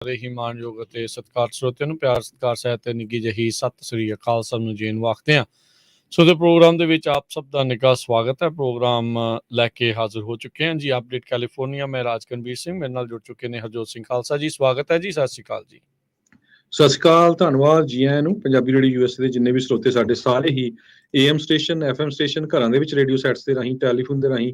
ਸਾਰੇ ਹੀ ਮਾਣਯੋਗ ਅਤੇ ਸਤਿਕਾਰ ਸਰੋਤਿਆਂ ਨੂੰ ਪਿਆਰ ਸਤਿਕਾਰ ਸਹਿਤ ਤੇ ਨਿੱਘੀ ਜਿਹੀ ਸਤਿ ਸ੍ਰੀ ਅਕਾਲ ਸਭ ਨੂੰ ਜੀਨ ਵਾਖਦੇ ਹਾਂ। ਸੋ ਦੇ ਪ੍ਰੋਗਰਾਮ ਦੇ ਵਿੱਚ ਆਪ ਸਭ ਦਾ ਨਿੱਘਾ ਸਵਾਗਤ ਹੈ। ਪ੍ਰੋਗਰਾਮ ਲੈ ਕੇ ਹਾਜ਼ਰ ਹੋ ਚੁੱਕੇ ਹਾਂ ਜੀ ਅਪਡੇਟ ਕੈਲੀਫੋਰਨੀਆ। ਮੈਂ ਰਾਜਕਨਵੀਰ ਸਿੰਘ, ਮੇਰੇ ਨਾਲ ਜੁੜ ਚੁੱਕੇ ਨੇ ਹਰਜੋਤ ਸਿੰਘ ਖਾਲਸਾ ਜੀ। ਸਵਾਗਤ ਹੈ ਜੀ, ਸਤਿ ਸ੍ਰੀ ਅਕਾਲ ਜੀ। ਸਤਿ ਸ਼੍ਰੀ ਅਕਾਲ, ਧੰਨਵਾਦ ਜੀ ਆਇਆਂ ਨੂੰ। ਪੰਜਾਬੀ ਰੇਡੀਓ ਯੂਐਸਏ ਦੇ ਜਿੰਨੇ ਵੀ ਸਰੋਤੇ ਸਾਡੇ ਸਾਰੇ ਹੀ AM ਸਟੇਸ਼ਨ, FM ਸਟੇਸ਼ਨ, ਘਰਾਂ ਦੇ ਵਿੱਚ ਰੇਡੀਓ ਸੈਟਸ ਦੇ ਰਾਹੀਂ, ਟੈਲੀਫੋਨ ਦੇ ਰਾਹੀਂ,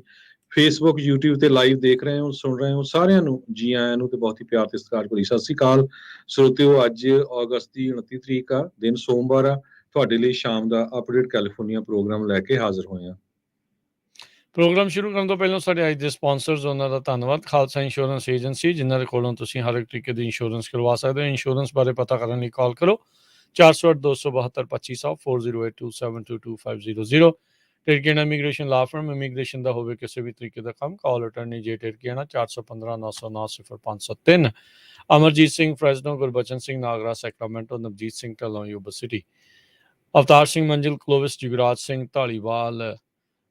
ਫੇਸਬੁੱਕ, YouTube ਤੇ ਲਾਈਵ ਦੇਖ ਰਹੇ ਹੋ, ਸੁਣ ਰਹੇ ਹੋ, ਸਾਰਿਆਂ ਨੂੰ ਜੀ ਆਇਆਂ ਨੂੰ ਤੇ ਬਹੁਤ ਹੀ ਪਿਆਰ ਤੇ ਸਤਿਕਾਰ ਭਰੀ ਸਤਿ ਸ਼੍ਰੀ ਅਕਾਲ ਸਰੋਤਿਓ। ਅੱਜ ਅਗਸਤ ਦੀ 29 ਤਰੀਕ ਆ, ਦਿਨ ਸੋਮਵਾਰ ਆ। ਤੁਹਾਡੇ ਲਈ ਸ਼ਾਮ ਦਾ ਅਪਡੇਟ ਕੈਲੀਫੋਰਨੀਆ ਪ੍ਰੋਗਰਾਮ ਲੈ ਕੇ ਹਾਜ਼ਰ ਹੋਏ ਹਾਂ। ਪ੍ਰੋਗਰਾਮ ਸ਼ੁਰੂ ਕਰਨ ਤੋਂ ਪਹਿਲਾਂ ਸਾਡੇ ਅੱਜ ਦੇ ਸਪਾਂਸਰਸ, ਉਹਨਾਂ ਦਾ ਧੰਨਵਾਦ। ਖਾਲਸਾ ਇੰਸ਼ੋਰੈਂਸ ਏਜੰਸੀ, ਜਿਨ੍ਹਾਂ ਦੇ ਕੋਲੋਂ ਤੁਸੀਂ ਹਰ ਇੱਕ ਤਰੀਕੇ ਦੀ ਇੰਸ਼ੋਰੈਂਸ ਕਰਵਾ ਸਕਦੇ ਹੋ। ਇੰਸ਼ੋਰੈਂਸ ਬਾਰੇ ਪਤਾ ਕਰਨ ਲਈ ਕਾਲ ਕਰੋ 408-272-2500 4082722500। Tirkiana immigration law firm, immigration ਦਾ ਹੋਵੇ ਕਿਸੇ ਵੀ ਤਰੀਕੇ ਦਾ ਕੰਮ, call attorney J Tirkiana 415-909-0503। Amarjit Singh Fresno, Gurbachan Singh Nagra Sacramento, Navjit Singh Dhillon Yuba City, Avtar Singh Manzil Clovis, Jugraj Singh Dhaliwal,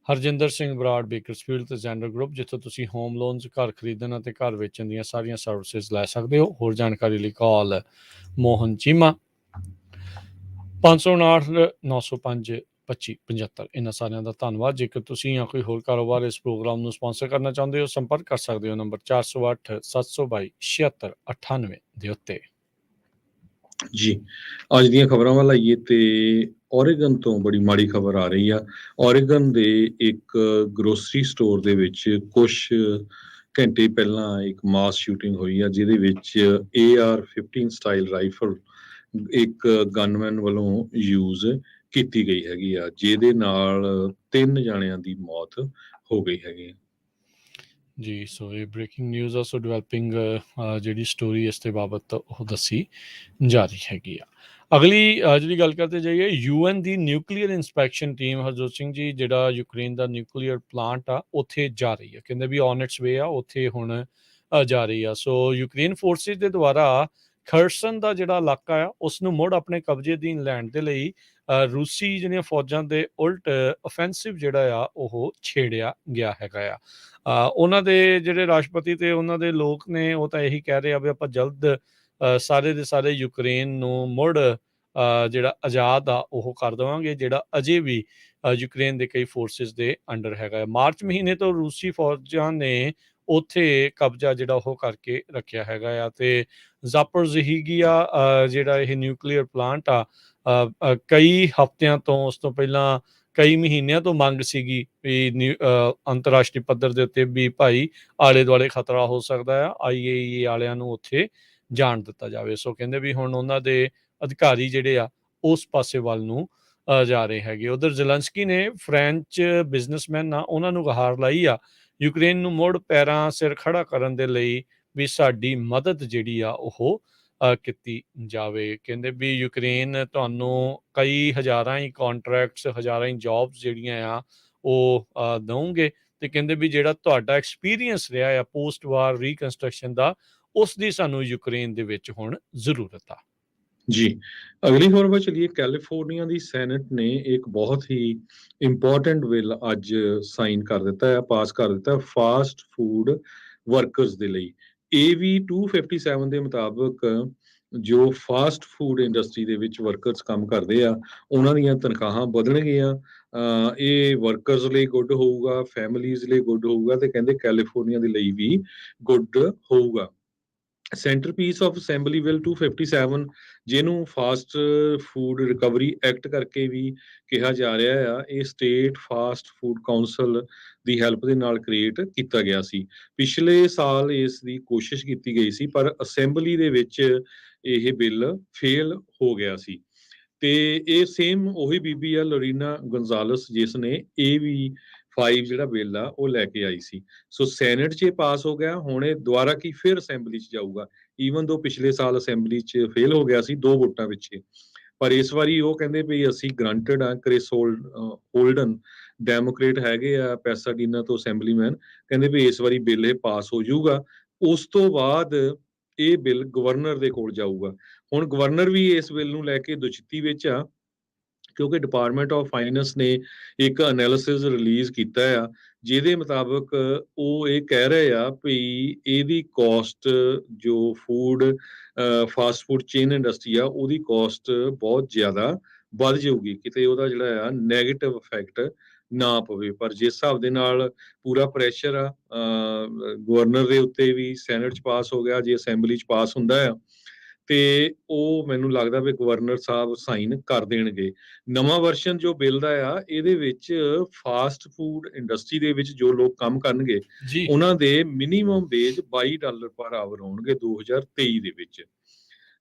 Harjinder Singh Brar Bakersfield ਤੇ ਜ਼ੈਂਡਰ ਗਰੁੱਪ, ਜਿੱਥੋਂ ਤੁਸੀਂ ਹੋਮ ਲੋਨਸ, ਘਰ ਖਰੀਦਣ ਅਤੇ ਘਰ ਵੇਚਣ ਦੀਆਂ ਸਾਰੀਆਂ ਸਰਵਿਸਿਜ਼ ਲੈ ਸਕਦੇ ਹੋ। ਹੋਰ ਜਾਣਕਾਰੀ ਲਈ ਕਾਲ ਮੋਹਨ ਚੀਮਾ 559-905-2575। ਇਹਨਾਂ ਸਾਰਿਆਂ ਦਾ ਧੰਨਵਾਦ। ਜੇਕਰ ਤੁਸੀਂ ਜਾਂ ਕੋਈ ਹੋਰ ਕਾਰੋਬਾਰ ਇਸ ਪ੍ਰੋਗਰਾਮ ਨੂੰ ਸਪਾਂਸਰ ਕਰਨਾ ਚਾਹੁੰਦੇ ਹੋ, ਸੰਪਰਕ ਕਰ ਸਕਦੇ ਹੋ ਨੰਬਰ 408-722-7698 ਦੇ ਉੱਤੇ। ਜੀ ਅੱਜ ਦੀਆਂ ਖਬਰਾਂ ਵੱਲ ਆਈਏ ਤੇ ਓਰੇਗਨ ਤੋਂ ਬੜੀ ਮਾੜੀ ਖਬਰ ਆ ਰਹੀ ਆ। ਓਰੇਗਨ ਦੇ ਇੱਕ ਗਰੋਸਰੀ ਸਟੋਰ ਦੇ ਵਿੱਚ ਕੁਝ ਘੰਟੇ ਪਹਿਲਾਂ ਇੱਕ ਮਾਸ ਸ਼ੂਟਿੰਗ ਹੋਈ ਆ, ਜਿਹਦੇ ਵਿੱਚ AR-15 ਸਟਾਈਲ ਰਾਈਫਲ ਇੱਕ ਗਨਮੈਨ ਵੱਲੋਂ ਯੂਜ਼ ਕੀਤੀ ਗਈ ਹੈਗੀ ਆ, ਜਿਹਦੇ ਨਾਲ 3 ਜਾਣਿਆਂ ਦੀ ਮੌਤ ਹੋ ਗਈ ਹੈਗੀ ਜੀ। ਸੋ ਇਹ ਬ੍ਰੇਕਿੰਗ ਨਿਊਜ਼ ਆ। ਸੋ ਡਿਵੈਲਪਿੰਗ ਜਿਹੜੀ ਸਟੋਰੀ ਇਸ ਦੇ ਬਾਬਤ ਉਹ ਦੱਸੀ ਜਾ ਰਹੀ ਹੈਗੀ ਆ। ਅਗਲੀ ਜਿਹੜੀ ਗੱਲ ਕਰਦੇ ਜਾਈਏ, UN ਦੀ nuclear inspection team, Harjot Singh ji, ਜਿਹੜਾ ਯੂਕਰੇਨ ਦਾ ਨਿਊਕਲੀਅਰ ਪਲਾਂਟ ਆ ਉੱਥੇ ਜਾ ਰਹੀ ਆ। ਕਹਿੰਦੇ ਵੀ ਔਨ ਇਟਸ ਵੇ ਆ, ਉੱਥੇ ਹੁਣ ਜਾ ਰਹੀ ਆ। ਸੋ ਯੂਕਰੇਨ ਫੋਰਸਿਸ ਦੇ ਦੁਆਰਾ ਖਰਸਨ ਦਾ ਜਿਹੜਾ ਇਲਾਕਾ ਆ ਉਸ ਨੂੰ ਮੁੜ ਆਪਣੇ ਕਬਜ਼ੇ ਅਧੀਨ ਲੈਣ ਦੇ ਲਈ ਰੂਸੀ ਜਿਹੜੀਆਂ ਫੌਜਾਂ ਦੇ ਉਲਟ ਅਫੈਂਸਿਵ ਜਿਹੜਾ ਆ ਉਹ ਛੇੜਿਆ ਗਿਆ ਹੈਗਾ ਆ। ਉਹਨਾਂ ਦੇ ਜਿਹੜੇ ਰਾਸ਼ਟਰਪਤੀ ਤੇ ਉਹਨਾਂ ਦੇ ਲੋਕ ਨੇ ਉਹ ਤਾਂ ਇਹੀ ਕਹਿ ਰਹੇ ਆ ਵੀ ਆਪਾਂ ਜਲਦ ਸਾਰੇ ਦੇ ਸਾਰੇ ਯੂਕਰੇਨ ਨੂੰ ਮੁੜ ਜਿਹੜਾ ਆਜ਼ਾਦ ਆ ਉਹ ਕਰ ਦੇਵਾਂਗੇ, ਜਿਹੜਾ ਅਜੇ ਵੀ ਯੂਕਰੇਨ ਦੇ ਕਈ ਫੋਰਸਿਸ ਦੇ ਅੰਡਰ ਹੈਗਾ। ਮਾਰਚ ਮਹੀਨੇ ਤੋਂ ਰੂਸੀ ਫੌਜਾਂ ਨੇ ਉੱਥੇ ਕਬਜ਼ਾ ਜਿਹੜਾ ਉਹ ਕਰਕੇ ਰੱਖਿਆ ਹੈਗਾ ਆ। ਤੇ ਜ਼ਾਪੋਰਜ਼ਹੀਆ ਜਿਹੜਾ ਇਹ ਨਿਊਕਲੀਅਰ ਪਲਾਂਟ ਆ, ਕਈ ਹਫ਼ਤਿਆਂ ਤੋਂ, ਉਸ ਤੋਂ ਪਹਿਲਾਂ ਕਈ ਮਹੀਨਿਆਂ ਤੋਂ ਮੰਗ ਸੀਗੀ ਵੀ ਅੰਤਰਰਾਸ਼ਟਰੀ ਪੱਧਰ ਦੇ ਉੱਤੇ ਵੀ ਭਾਈ ਆਲੇ ਦੁਆਲੇ ਖਤਰਾ ਹੋ ਸਕਦਾ ਆ, IAEA ਵਾਲਿਆਂ ਨੂੰ ਉੱਥੇ ਜਾਣ ਦਿੱਤਾ ਜਾਵੇ। ਸੋ ਕਹਿੰਦੇ ਵੀ ਹੁਣ ਉਹਨਾਂ ਦੇ ਅਧਿਕਾਰੀ ਜਿਹੜੇ ਆ ਉਸ ਪਾਸੇ ਵੱਲ ਨੂੰ ਜਾ ਰਹੇ ਹੈਗੇ। ਉਧਰ ਜ਼ੈਲੈਂਸਕੀ ਨੇ ਫ੍ਰੈਂਚ ਬਿਜ਼ਨਸਮੈਨ ਆ ਉਹਨਾਂ ਨੂੰ ਗੁਹਾਰ ਲਾਈ ਆ ਯੂਕਰੇਨ ਨੂੰ ਮੁੜ ਪੈਰਾਂ ਸਿਰ ਖੜਾ ਕਰਨ ਦੇ ਲਈ ਵੀ ਸਾਡੀ ਮਦਦ ਜਿਹੜੀ ਆ ਉਹ ਕੀਤੀ ਜਾਵੇ। ਕਹਿੰਦੇ ਵੀ ਯੂਕਰੇਨ ਤੁਹਾਨੂੰ ਕਈ ਹਜ਼ਾਰਾਂ ਹੀ ਕੰਟਰੈਕਟਸ, ਹਜ਼ਾਰਾਂ ਹੀ ਜੌਬਸ ਜਿਹੜੀਆਂ ਆ ਉਹ ਦਊਂਗੇ। ਤੇ ਕਹਿੰਦੇ ਵੀ ਜਿਹੜਾ ਤੁਹਾਡਾ ਐਕਸਪੀਰੀਅੰਸ ਰਿਹਾ ਆ ਪੋਸਟ ਵਾਰ ਰੀਕਨਸਟਰਕਸ਼ਨ ਦਾ, ਉਸ ਦੀ ਸਾਨੂੰ ਯੂਕਰੇਨ ਦੇ ਵਿੱਚ ਹੁਣ ਜ਼ਰੂਰਤ ਆ। ਜੀ ਅਗਲੀ ਖਬਰ ਵੱਲ ਚਲੀਏ। ਕੈਲੀਫੋਰਨੀਆ ਦੀ ਸੈਨੇਟ ਨੇ ਇੱਕ ਬਹੁਤ ਹੀ ਇੰਪੋਰਟੈਂਟ ਬਿੱਲ ਅੱਜ ਸਾਈਨ ਕਰ ਦਿੱਤਾ ਹੈ, ਪਾਸ ਕਰ ਦਿੱਤਾ ਫਾਸਟ ਫੂਡ ਵਰਕਰਸ ਦੇ ਲਈ। AB 257 ਦੇ ਮੁਤਾਬਕ ਜੋ ਫਾਸਟ ਫੂਡ ਇੰਡਸਟਰੀ ਦੇ ਵਿੱਚ ਵਰਕਰਸ ਕੰਮ ਕਰਦੇ ਆ ਉਹਨਾਂ ਦੀਆਂ ਤਨਖਾਹਾਂ ਵਧਣਗੀਆਂ। ਇਹ ਵਰਕਰਸ ਲਈ ਗੁੱਡ ਹੋਊਗਾ, ਫੈਮਲੀਜ਼ ਲਈ ਗੁੱਡ ਹੋਊਗਾ ਤੇ ਕਹਿੰਦੇ ਕੈਲੀਫੋਰਨੀਆ ਦੇ ਲਈ ਵੀ ਗੁੱਡ ਹੋਊਗਾ। Centre piece of assembly bill 257, ਜਿਹਨੂੰ ਫਾਸਟ ਫੂਡ ਰਿਕਵਰੀ ਐਕਟ ਕਰਕੇ ਵੀ ਕਿਹਾ ਜਾ ਰਿਹਾ ਆ, ਇਹ ਸਟੇਟ ਫਾਸਟ ਫੂਡ ਕਾਉਂਸਲ ਦੀ ਹੈਲਪ ਦੇ ਨਾਲ ਕ੍ਰੀਏਟ ਕੀਤਾ ਗਿਆ ਸੀ। ਪਿਛਲੇ ਸਾਲ ਇਸ ਦੀ ਕੋਸ਼ਿਸ਼ ਕੀਤੀ ਗਈ ਸੀ, ਪਰ ਅਸੈਂਬਲੀ ਦੇ ਵਿੱਚ ਇਹ ਬਿੱਲ ਫੇਲ ਹੋ ਗਿਆ ਸੀ। ਤੇ ਇਹ ਸੇਮ ਉਹੀ ਬੀਬੀ ਆ ਲੋਰੀਨਾ ਗੋਨਜ਼ਾਲਸ, ਜਿਸ ਨੇ AB5 ਜਿਹੜਾ ਬਿੱਲ ਆ ਉਹ ਲੈ ਕੇ ਆਈ ਸੀ। ਸੋ ਸੈਨੇਟ 'ਚ ਪਾਸ ਹੋ ਗਿਆ, ਹੁਣ ਇਹ ਦੁਬਾਰਾ ਕੀ ਫਿਰ ਅਸੈਂਬਲੀ 'ਚ ਜਾਊਗਾ। ਈਵਨ ਦੋ ਪਿਛਲੇ ਸਾਲ ਅਸੈਂਬਲੀ 'ਚ ਫੇਲ ਹੋ ਗਿਆ ਸੀ 2 ਵੋਟਾਂ ਪਿੱਛੇ, ਪਰ ਇਸ ਵਾਰੀ ਉਹ ਕਹਿੰਦੇ ਵੀ ਅਸੀਂ ਗਰੰਟਡ ਆ। ਕ੍ਰਿਸ ਹੋਲਡਨ ਡੈਮੋਕ੍ਰੇਟ ਹੈਗੇ ਆ ਪੈਸਾਡੀਨਾ ਤੋਂ ਅਸੈਂਬਲੀਮੈਨ, ਕਹਿੰਦੇ ਵੀ ਇਸ ਵਾਰੀ ਬਿੱਲ ਇਹ ਪਾਸ ਹੋ ਜਾਊਗਾ। ਉਸ ਤੋਂ ਬਾਅਦ ਇਹ ਬਿੱਲ ਗਵਰਨਰ ਦੇ ਕੋਲ ਜਾਊਗਾ। ਹੁਣ ਗਵਰਨਰ ਵੀ ਇਸ ਬਿੱਲ ਨੂੰ ਲੈ ਕੇ ਦੁਚਿੱਤੀ ਵਿੱਚ ਆ, ਕਿਉਂਕਿ ਡਿਪਾਰਟਮੈਂਟ ਆਫ ਫਾਈਨੈਂਸ ਨੇ ਇੱਕ ਐਨਾਲਿਸਿਸ ਰਿਲੀਜ਼ ਕੀਤਾ ਆ, ਜਿਹਦੇ ਮੁਤਾਬਕ ਉਹ ਇਹ ਕਹਿ ਰਹੇ ਆ ਵੀ ਇਹਦੀ ਕਾਸਟ ਜੋ food fast food chain industry ਆ, ਉਹਦੀ ਕਾਸਟ ਬਹੁਤ ਜ਼ਿਆਦਾ ਵੱਧ ਜਾਊਗੀ, ਕਿਤੇ ਉਹਦਾ ਜਿਹੜਾ ਆ ਨੈਗੇਟਿਵ ਇਫੈਕਟ ਨਾ ਪਵੇ। ਪਰ ਜਿਸ ਹਿਸਾਬ ਦੇ ਨਾਲ ਪੂਰਾ ਪ੍ਰੈਸ਼ਰ ਆ ਗਵਰਨਰ ਦੇ ਉੱਤੇ ਵੀ, ਸੈਨੇਟ 'ਚ ਪਾਸ ਹੋ ਗਿਆ, ਜੇ ਅਸੈਂਬਲੀ 'ਚ ਪਾਸ ਹੁੰਦਾ ਆ ਤੇ ਉਹ ਮੈਨੂੰ ਲੱਗਦਾ ਵੀ ਗਵਰਨਰ ਸਾਹਿਬ ਸਾਈਨ ਕਰ ਦੇਣਗੇ। ਨਵਾਂ ਵਰਸ਼ਨ ਜੋ ਬਿੱਲ ਦਾ ਆ, ਇਹਦੇ ਵਿੱਚ ਫਾਸਟ ਫੂਡ ਇੰਡਸਟਰੀ ਦੇ ਵਿੱਚ ਜੋ ਲੋਕ ਕੰਮ ਕਰਨਗੇ ਜੀ ਉਹਨਾਂ ਦੇ ਮਿਨੀਮਮ ਵੇਜ $22 ਪਰ ਆਵਰ ਹੋਣਗੇ 2023 ਦੇ ਵਿੱਚ।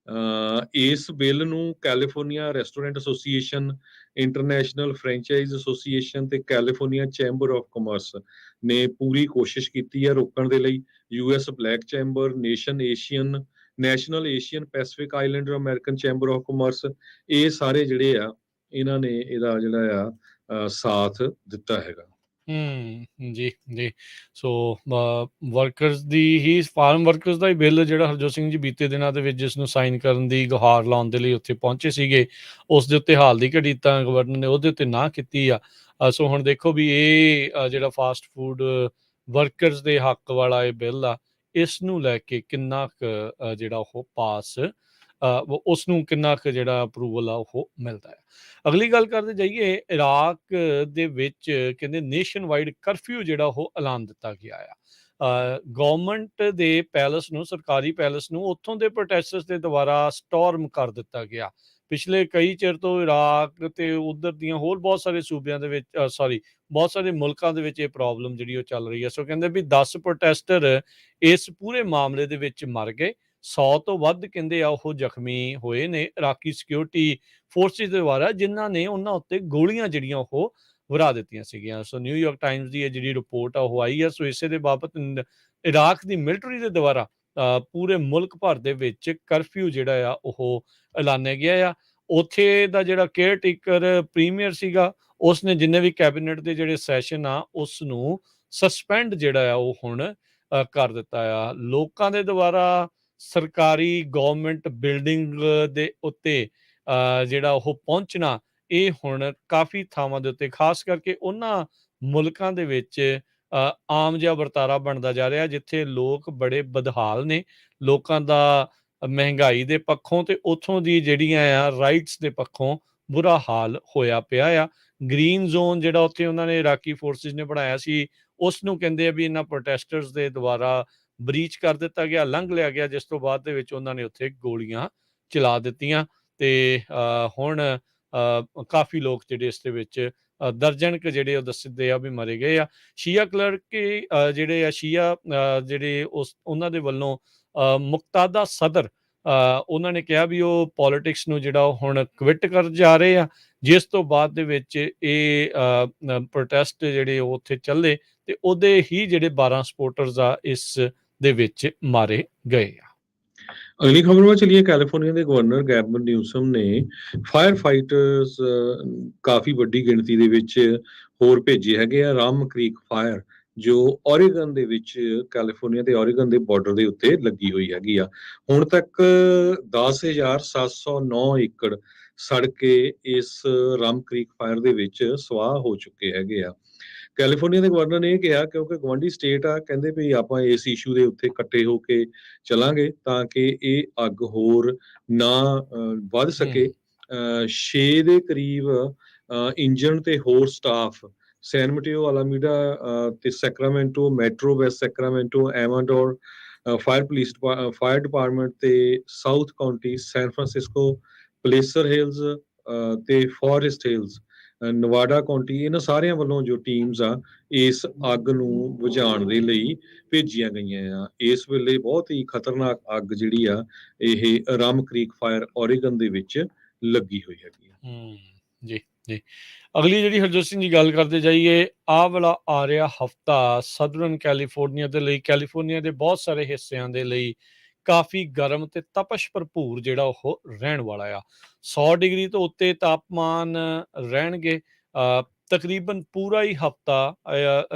ਇਸ ਬਿੱਲ ਨੂੰ California restaurant association, international franchise association ਤੇ ਕੈਲੀਫੋਰਨੀਆ ਚੈਂਬਰ ਆਫ ਕਾਮਰਸ ਨੇ ਪੂਰੀ ਕੋਸ਼ਿਸ਼ ਕੀਤੀ ਹੈ ਰੋਕਣ ਦੇ ਲਈ। US black chamber, national Asian Pacific islander American chamber of commerce, ਇਹ ਸਾਰੇ ਜਿਹੜੇ ਆ ਇਹਨਾਂ ਨੇ ਇਹਦਾ ਜਿਹੜਾ ਆ ਸਾਥ ਦਿੱਤਾ ਹੈਗਾ। ਜੀ ਜੀ ਸੋ ਵਰਕਰਸ ਦੀ ਹੀ, ਫਾਰਮ ਵਰਕਰਸ ਦਾ ਹੀ ਬਿੱਲ ਜਿਹੜਾ ਹਰਜੋਤ ਸਿੰਘ ਜੀ ਬੀਤੇ ਦਿਨਾਂ ਦੇ ਵਿੱਚ ਜਿਸ ਨੂੰ ਸਾਈਨ ਕਰਨ ਦੀ ਗੁਹਾਰ ਲਾਉਣ ਦੇ ਲਈ ਉੱਥੇ ਪਹੁੰਚੇ ਸੀਗੇ, ਉਸ ਦੇ ਉੱਤੇ ਹਾਲ ਦੀ ਘੜੀ ਤਾਂ ਗਵਰਨਰ ਨੇ ਉਹਦੇ ਉੱਤੇ ਨਾ ਕੀਤੀ ਆ। ਸੋ ਹੁਣ ਦੇਖੋ ਵੀ ਇਹ ਜਿਹੜਾ ਫਾਸਟ ਫੂਡ ਵਰਕਰਸ ਦੇ ਹੱਕ ਵਾਲਾ ਇਹ ਬਿੱਲ ਆ, ਇਸ ਨੂੰ ਲੈ ਕੇ ਕਿੰਨਾ ਕੁ ਜਿਹੜਾ ਉਹ ਪਾਸ, ਉਸ ਨੂੰ ਕਿੰਨਾ ਕੁ ਜਿਹੜਾ ਅਪਰੂਵਲ ਆ ਉਹ ਮਿਲਦਾ ਹੈ। ਅਗਲੀ ਗੱਲ ਕਰਦੇ ਜਾਈਏ, ਇਰਾਕ ਦੇ ਵਿੱਚ ਕਹਿੰਦੇ ਨੇਸ਼ਨ ਵਾਈਡ ਕਰਫਿਊ ਜਿਹੜਾ ਉਹ ਐਲਾਨ ਦਿੱਤਾ ਗਿਆ ਆ। ਗਵਰਨਮੈਂਟ ਦੇ ਪੈਲਸ ਨੂੰ, ਸਰਕਾਰੀ ਪੈਲਸ ਨੂੰ ਉੱਥੋਂ ਦੇ ਪ੍ਰੋਟੈਸਟਰਸ ਦੇ ਦੁਆਰਾ ਸਟੋਰਮ ਕਰ ਦਿੱਤਾ ਗਿਆ। ਪਿਛਲੇ ਕਈ ਚਿਰ ਤੋਂ ਇਰਾਕ ਤੇ ਉਧਰ ਦੀਆਂ ਹੋਰ ਬਹੁਤ ਸਾਰੇ ਸੂਬਿਆਂ ਦੇ ਵਿੱਚ, ਬਹੁਤ ਸਾਰੇ ਮੁਲਕਾਂ ਦੇ ਵਿੱਚ ਇਹ ਪ੍ਰੋਬਲਮ ਜਿਹੜੀ ਉਹ ਚੱਲ ਰਹੀ ਹੈ। ਸੋ ਕਹਿੰਦੇ ਵੀ 10 ਪ੍ਰੋਟੈਸਟਰ ਇਸ ਪੂਰੇ ਮਾਮਲੇ ਦੇ ਵਿੱਚ ਮਰ ਗਏ, 100 ਤੋਂ ਵੱਧ ਕਹਿੰਦੇ ਆ ਉਹ ਜ਼ਖਮੀ ਹੋਏ ਨੇ ਇਰਾਕੀ ਸਿਕਿਉਰਿਟੀ ਫੋਰਸਿਸ ਦੇ ਦੁਆਰਾ, ਜਿਨ੍ਹਾਂ ਨੇ ਉਹਨਾਂ ਉੱਤੇ ਗੋਲੀਆਂ ਜਿਹੜੀਆਂ ਉਹ ਵਰਾ ਦਿੱਤੀਆਂ ਸੀਗੀਆਂ। ਸੋ ਨਿਊਯਾਰਕ ਟਾਈਮਸ ਦੀ ਇਹ ਜਿਹੜੀ ਰਿਪੋਰਟ ਆ ਉਹ ਆਈ ਆ। ਸੋ ਇਸੇ ਦੇ ਬਾਬਤ ਇਰਾਕ ਦੀ ਮਿਲਟਰੀ ਦੇ ਦੁਆਰਾ ਪੂਰੇ ਮੁਲਕ ਭਰ ਦੇ ਵਿੱਚ ਕਰਫਿਊ ਜਿਹੜਾ ਆ ਉਹ ਐਲਾਨਿਆ ਗਿਆ ਆ। ਉੱਥੇ ਦਾ ਜਿਹੜਾ ਕੇਅਰ ਟੇਕਰ ਪ੍ਰੀਮੀਅਰ ਸੀਗਾ, ਉਸਨੇ ਜਿੰਨੇ ਵੀ ਕੈਬਨਿਟ ਦੇ ਜਿਹੜੇ ਸੈਸ਼ਨ ਆ ਉਸ ਨੂੰ ਸਸਪੈਂਡ ਜਿਹੜਾ ਆ ਉਹ ਹੁਣ ਕਰ ਦਿੱਤਾ ਆ। ਲੋਕਾਂ ਦੇ ਦੁਆਰਾ ਸਰਕਾਰੀ ਗਵਰਨਮੈਂਟ ਬਿਲਡਿੰਗ ਦੇ ਉੱਤੇ ਜਿਹੜਾ ਉਹ ਪਹੁੰਚਣਾ, ਇਹ ਹੁਣ ਕਾਫੀ ਥਾਵਾਂ ਦੇ ਉੱਤੇ, ਖਾਸ ਕਰਕੇ ਉਹਨਾਂ ਮੁਲਕਾਂ ਦੇ ਵਿੱਚ ਆਮ ਜਿਹਾ ਵਰਤਾਰਾ ਬਣਦਾ ਜਾ ਰਿਹਾ ਜਿੱਥੇ ਲੋਕ ਬੜੇ ਬਦਹਾਲ ਨੇ, ਲੋਕਾਂ ਦਾ ਮਹਿੰਗਾਈ ਦੇ ਪੱਖੋਂ ਤੇ ਉੱਥੋਂ ਦੀ ਜਿਹੜੀਆਂ ਆ ਰਾਈਟਸ ਦੇ ਪੱਖੋਂ ਬੁਰਾ ਹਾਲ ਹੋਇਆ ਪਿਆ ਆ। ਗ੍ਰੀਨ ਜ਼ੋਨ ਜਿਹੜਾ ਉੱਥੇ ਉਹਨਾਂ ਨੇ ਇਰਾਕੀ ਫੋਰਸਿਸ ਨੇ ਬਣਾਇਆ ਸੀ, ਉਸ ਨੂੰ ਕਹਿੰਦੇ ਆ ਵੀ ਇਹਨਾਂ ਪ੍ਰੋਟੈਸਟਰਸ ਦੇ ਦੁਆਰਾ ਬਰੀਚ ਕਰ ਦਿੱਤਾ ਗਿਆ, ਲੰਘ ਲਿਆ ਗਿਆ, ਜਿਸ ਤੋਂ ਬਾਅਦ ਦੇ ਵਿੱਚ ਉਹਨਾਂ ਨੇ ਉੱਥੇ ਗੋਲੀਆਂ ਚਲਾ ਦਿੱਤੀਆਂ ਤੇ ਹੁਣ ਕਾਫੀ ਲੋਕ ਜਿਹੜੇ ਇਸ ਦੇ ਵਿੱਚ ਦਰਜਨ ਕੁ ਜਿਹੜੇ ਉਹ ਦੱਸਦੇ ਆ ਵੀ ਮਰੇ ਗਏ ਆ। ਸ਼ੀਆ ਕਲਰਕ ਜਿਹੜੇ ਆ, ਸ਼ੀਆ ਜਿਹੜੇ ਉਹਨਾਂ ਦੇ ਵੱਲੋਂ ਮੁਕਤਾਦਾ ਸਦਰ, ਉਹਨਾਂ ਨੇ ਕਿਹਾ ਵੀ ਉਹ ਪੋਲੀਟਿਕਸ ਨੂੰ ਜਿਹੜਾ ਉਹ ਹੁਣ ਕਵਿਟ ਕਰ ਜਾ ਰਹੇ ਆ, ਜਿਸ ਤੋਂ ਬਾਅਦ ਦੇ ਵਿੱਚ ਇਹ ਪ੍ਰੋਟੈਸਟ ਜਿਹੜੇ ਉਹ ਉੱਥੇ ਚੱਲੇ ਤੇ ਉਹਦੇ ਹੀ ਜਿਹੜੇ 12 ਸਪੋਰਟਰਸ ਆ ਇਸ ਦੇ ਵਿੱਚ ਮਾਰੇ ਗਏ ਆ। ਅਗਲੀ ਖਬਰ ਵੱਲ ਚਲੀਏ। ਕੈਲੀਫੋਰਨੀਆ ਦੇ ਗਵਰਨਰ ਗੈਵਨ ਨਿਊਸਮ ਨੇ ਫਾਇਰ ਫਾਈਟਰਸ ਕਾਫੀ ਵੱਡੀ ਗਿਣਤੀ ਦੇ ਵਿੱਚ ਹੋਰ ਭੇਜੇ ਹੈਗੇ ਆ। ਰਾਮ ਕ੍ਰੀਕ ਫਾਇਰ ਜੋ ਓਰੀਗਨ ਦੇ ਵਿੱਚ, ਕੈਲੀਫੋਰਨੀਆ ਤੇ ਓਰੀਗਨ ਦੇ ਬਾਰਡਰ ਦੇ ਉੱਤੇ ਲੱਗੀ ਹੋਈ ਹੈਗੀ ਆ। ਹੁਣ ਤੱਕ 10,709 ਏਕੜ ਸੜ ਕੇ ਇਸ ਰਾਮ ਕ੍ਰੀਕ ਫਾਇਰ ਦੇ ਵਿੱਚ ਸਵਾਹ ਹੋ ਚੁੱਕੇ ਹੈਗੇ ਆ। ਕੈਲੀਫੋਰਨੀਆ ਦੇ ਗਵਰਨਰ ਨੇ ਇਹ ਕਿਹਾ, ਕਿਉਂਕਿ ਗਵਾਂਢੀ ਸਟੇਟ ਆ, ਕਹਿੰਦੇ ਵੀ ਆਪਾਂ ਇਸ ਇਸ਼ੂ ਦੇ ਉੱਤੇ ਇਕੱਠੇ ਹੋ ਕੇ ਚੱਲਾਂਗੇ ਤਾਂ ਕਿ ਇਹ ਅੱਗ ਹੋਰ ਨਾ ਵੱਧ ਸਕੇ। 6 ਦੇ ਕਰੀਬ ਇੰਜਨ ਤੇ ਹੋਰ ਸਟਾਫ ਸੈਨ ਮਟੇਓ, ਅਲਾਮੀਡਾ ਤੇ Sacramento, metro west Sacramento, Amador fire department ਤੇ south county, San Francisco, Placer Hills ਤੇ ਫੋਰੈਸਟ ਹਿਲਸ, ਨਵਾਡਾ ਕਾਉਂਟੀ, ਇਹਨਾਂ ਸਾਰਿਆਂ ਵੱਲੋਂ ਜੋ ਟੀਮਸ ਆ ਇਸ ਅੱਗ ਨੂੰ ਬੁਝਾਉਣ ਦੇ ਲਈ ਭੇਜੀਆਂ ਗਈਆਂ ਆ। ਇਸ ਵੇਲੇ ਬਹੁਤ ਹੀ ਖਤਰਨਾਕ ਅੱਗ ਜਿਹੜੀ ਆ ਇਹ ਰਾਮ ਕ੍ਰੀਕ ਫਾਇਰ ਓਰੀਗਨ ਦੇ ਵਿੱਚ ਲੱਗੀ ਹੋਈ ਹੈਗੀ ਆ। ਜੀ ਜੀ ਅਗਲੀ ਜਿਹੜੀ ਹਰਜੋਤ ਸਿੰਘ ਜੀ ਗੱਲ ਕਰਦੇ ਜਾਈਏ, ਆਹ ਵਾਲਾ ਆ ਰਿਹਾ ਹਫਤਾ ਸਦਰਨ ਕੈਲੀਫੋਰਨੀਆ ਦੇ ਲਈ, ਕੈਲੀਫੋਰਨੀਆ ਦੇ ਬਹੁਤ ਸਾਰੇ ਹਿੱਸਿਆਂ ਦੇ ਲਈ ਕਾਫੀ ਗਰਮ ਤੇ ਤਪਸ਼ ਭਰਪੂਰ ਜਿਹੜਾ ਉਹ ਰਹਿਣ ਵਾਲਾ ਆ। 100 ਡਿਗਰੀ ਤੋਂ ਉੱਤੇ ਤਾਪਮਾਨ ਰਹਿਣਗੇ। ਤਕਰੀਬਨ ਪੂਰਾ ਹੀ ਹਫਤਾ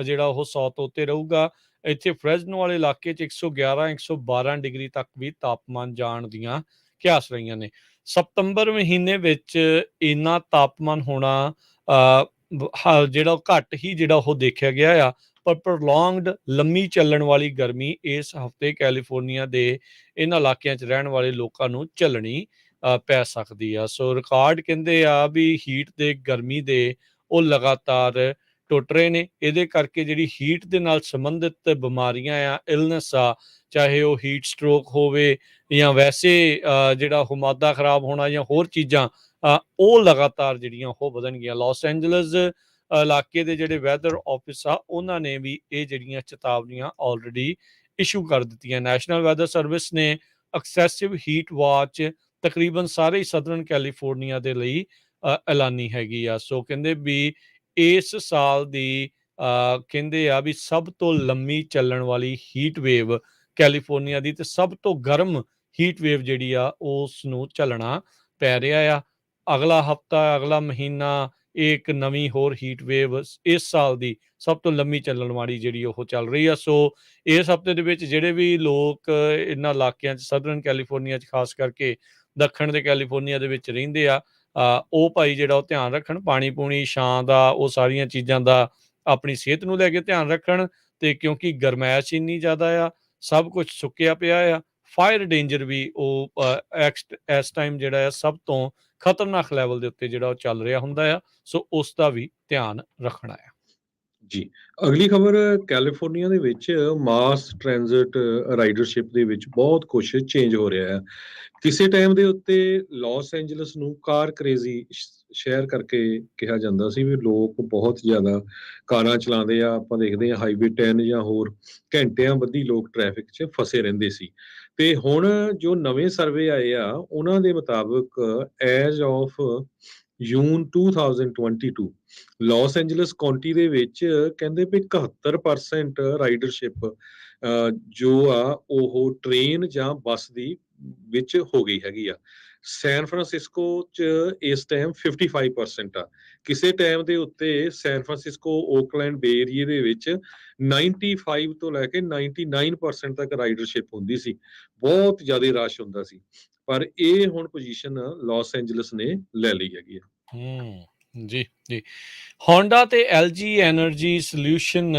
ਜਿਹੜਾ ਉਹ 100 ਤੋਂ ਉੱਤੇ ਰਹੂਗਾ। ਇੱਥੇ ਫਰੈਜ਼ਨੋ ਵਾਲੇ ਇਲਾਕੇ 'ਚ 111 112 ਡਿਗਰੀ ਤੱਕ ਵੀ ਤਾਪਮਾਨ ਜਾਣ ਦੀਆਂ ਕਿਆਸ ਰਹੀਆਂ ਨੇ। ਸਤੰਬਰ ਮਹੀਨੇ ਵਿੱਚ ਇੰਨਾ ਤਾਪਮਾਨ ਹੋਣਾ ਜਿਹੜਾ ਉਹ ਘੱਟ ਹੀ ਜਿਹੜਾ ਉਹ ਦੇਖਿਆ ਗਿਆ ਆ, ਪਰ ਪ੍ਰੋਲੋਂਗਡ ਲੰਮੀ ਚੱਲਣ ਵਾਲੀ ਗਰਮੀ ਇਸ ਹਫ਼ਤੇ ਕੈਲੀਫੋਰਨੀਆ ਦੇ ਇਹਨਾਂ ਇਲਾਕਿਆਂ 'ਚ ਰਹਿਣ ਵਾਲੇ ਲੋਕਾਂ ਨੂੰ ਝੱਲਣੀ ਪੈ ਸਕਦੀ ਆ। ਸੋ ਰਿਕਾਰਡ ਕਹਿੰਦੇ ਆ ਵੀ ਹੀਟ ਦੇ ਗਰਮੀ ਦੇ ਉਹ ਲਗਾਤਾਰ ਟੁੱਟ ਰਹੇ ਨੇ। ਇਹਦੇ ਕਰਕੇ ਜਿਹੜੀ ਹੀਟ ਦੇ ਨਾਲ ਸੰਬੰਧਿਤ ਬਿਮਾਰੀਆਂ ਆ, ਇਲਨੈਸ ਆ, ਚਾਹੇ ਉਹ ਹੀਟ ਸਟ੍ਰੋਕ ਹੋਵੇ ਜਾਂ ਵੈਸੇ ਜਿਹੜਾ ਉਹ ਮਾਦਾ ਖਰਾਬ ਹੋਣਾ ਜਾਂ ਹੋਰ ਚੀਜ਼ਾਂ, ਉਹ ਲਗਾਤਾਰ ਜਿਹੜੀਆਂ ਉਹ ਵਧਣਗੀਆਂ। ਲਾਸ ਐਂਜਲਸ ਇਲਾਕੇ ਦੇ ਜਿਹੜੇ ਵੈਦਰ ਆਫਿਸ ਆ, ਉਹਨਾਂ ਨੇ ਵੀ ਇਹ ਜਿਹੜੀਆਂ ਚੇਤਾਵਨੀਆਂ ਆਲਰੇਡੀ ਇਸ਼ੂ ਕਰ ਦਿੱਤੀਆਂ। ਨੈਸ਼ਨਲ ਵੈਦਰ ਸਰਵਿਸ ਨੇ ਐਕਸੈਸਿਵ ਹੀਟ ਵਾਚ ਤਕਰੀਬਨ ਸਾਰੇ ਹੀ ਸਦਰਨ ਕੈਲੀਫੋਰਨੀਆ ਦੇ ਲਈ ਐਲਾਨੀ ਹੈਗੀ ਆ। ਸੋ ਕਹਿੰਦੇ ਵੀ ਇਸ ਸਾਲ ਦੀ ਕਹਿੰਦੇ ਆ ਵੀ ਸਭ ਤੋਂ ਲੰਮੀ ਚੱਲਣ ਵਾਲੀ ਹੀਟ ਵੇਵ ਕੈਲੀਫੋਰਨੀਆ ਦੀ, ਤੇ ਸਭ ਤੋਂ ਗਰਮ ਹੀਟ ਵੇਵ ਜਿਹੜੀ ਆ ਉਸ ਨੂੰ ਝੱਲਣਾ ਪੈ ਰਿਹਾ ਆ। ਅਗਲਾ ਹਫਤਾ, ਅਗਲਾ ਮਹੀਨਾ, ਇਹ ਇੱਕ ਨਵੀਂ ਹੋਰ ਹੀਟ ਵੇਵ ਇਸ ਸਾਲ ਦੀ ਸਭ ਤੋਂ ਲੰਮੀ ਚੱਲਣ ਵਾਲੀ ਜਿਹੜੀ ਉਹ ਚੱਲ ਰਹੀ ਆ। ਸੋ ਇਸ ਹਫਤੇ ਦੇ ਵਿੱਚ ਜਿਹੜੇ ਵੀ ਲੋਕ ਇਹਨਾਂ ਇਲਾਕਿਆਂ 'ਚ ਸਦਰਨ ਕੈਲੀਫੋਰਨੀਆ 'ਚ ਖਾਸ ਕਰਕੇ ਦੱਖਣ ਦੇ ਕੈਲੀਫੋਰਨੀਆ ਦੇ ਵਿੱਚ ਰਹਿੰਦੇ ਆ, ਉਹ ਭਾਈ ਜਿਹੜਾ ਉਹ ਧਿਆਨ ਰੱਖਣ, ਪਾਣੀ ਪੂਣੀ, ਛਾਂ ਦਾ, ਉਹ ਸਾਰੀਆਂ ਚੀਜ਼ਾਂ ਦਾ ਆਪਣੀ ਸਿਹਤ ਨੂੰ ਲੈ ਕੇ ਧਿਆਨ ਰੱਖਣ। ਤੇ ਕਿਉਂਕਿ ਗਰਮੈਸ਼ ਇੰਨੀ ਜ਼ਿਆਦਾ ਆ, ਸਭ ਕੁਝ ਸੁੱਕਿਆ ਪਿਆ ਆ, ਫਾਇਰ ਡੇਂਜਰ ਵੀ ਉਹ ਇਸ ਟਾਈਮ ਜਿਹੜਾ ਆ ਸਭ ਤੋਂ ਖਤਰਨਾਕ ਲੈਵਲ ਦੇ ਉੱਤੇ ਜਿਹੜਾ ਉਹ ਚੱਲ ਰਿਹਾ ਹੁੰਦਾ ਆ। ਸੋ ਉਸ ਦਾ ਵੀ ਧਿਆਨ ਰੱਖਣਾ ਆ। ਜੀ, ਅਗਲੀ ਖਬਰ ਕੈਲੀਫੋਰਨੀਆ ਦੇ ਵਿੱਚ ਮਾਸ ਟ੍ਰਾਂਜ਼ਿਟ ਰਾਈਡਰਸ਼ਿਪ ਦੇ ਵਿੱਚ ਬਹੁਤ ਕੁਛ ਚੇਂਜ ਹੋ ਰਿਹਾ ਹੈ। ਕਿਸੇ ਟਾਈਮ ਦੇ ਉੱਤੇ ਲਾਸ ਐਂਜਲਸ ਨੂੰ ਕਾਰ ਕਰੇਜ਼ੀ ਸ਼ਹਿਰ ਕਰਕੇ ਕਿਹਾ ਜਾਂਦਾ ਸੀ, ਵੀ ਲੋਕ ਬਹੁਤ ਜ਼ਿਆਦਾ ਕਾਰਾਂ ਚਲਾਉਂਦੇ ਆ। ਆਪਾਂ ਦੇਖਦੇ ਹਾਂ ਹਾਈਵੇ 10 ਜਾਂ ਹੋਰ ਘੰਟਿਆਂ ਬੱਧੀ ਲੋਕ ਟ੍ਰੈਫਿਕ 'ਚ ਫਸੇ ਰਹਿੰਦੇ ਸੀ। ਤੇ ਹੁਣ ਜੋ ਨਵੇਂ ਸਰਵੇ ਆਏ ਆ, ਉਹਨਾਂ ਦੇ ਮੁਤਾਬਕ as of June 2022 Los Angeles county ਦੇ ਵਿੱਚ ਕਹਿੰਦੇ ਵੀ 71% ਰਾਈਡਰਸ਼ਿਪ ਜੋ ਆ ਉਹ ਟ੍ਰੇਨ ਜਾਂ ਬੱਸ ਦੀ ਵਿੱਚ ਹੋ ਗਈ ਹੈਗੀ ਆ। ਸੈਨ ਫਰਾਂਸਿਸਕੋ 'ਚ ਇਸ ਟਾਈਮ 55% ਆ। ਕਿਸੇ ਟਾਈਮ ਦੇ ਉੱਤੇ ਸੈਨ ਫਰਾਂਸਿਸਕੋ, ਓਕਲੈਂਡ, ਬੇ ਏਰੀਏ ਦੇ ਵਿੱਚ 95 ਤੋਂ ਲੈ ਕੇ 99% ਤੱਕ ਰਾਈਡਰਸ਼ਿਪ ਹੁੰਦੀ ਸੀ। ਬਹੁਤ ਜ਼ਿਆਦਾ ਰਸ਼ ਹੁੰਦਾ ਸੀ। ਪਰ ਇਹ ਹੁਣ ਪੋਜੀਸ਼ਨ ਲਾਸ ਐਂਜਲਸ ਨੇ ਲੈ ਲਈ ਹੈਗੀ ਆ। ਜੀ ਜੀ। ਹੋਂਡਾ ਤੇ LG ਐਨਰਜੀ ਸੋਲਿਊਸ਼ਨ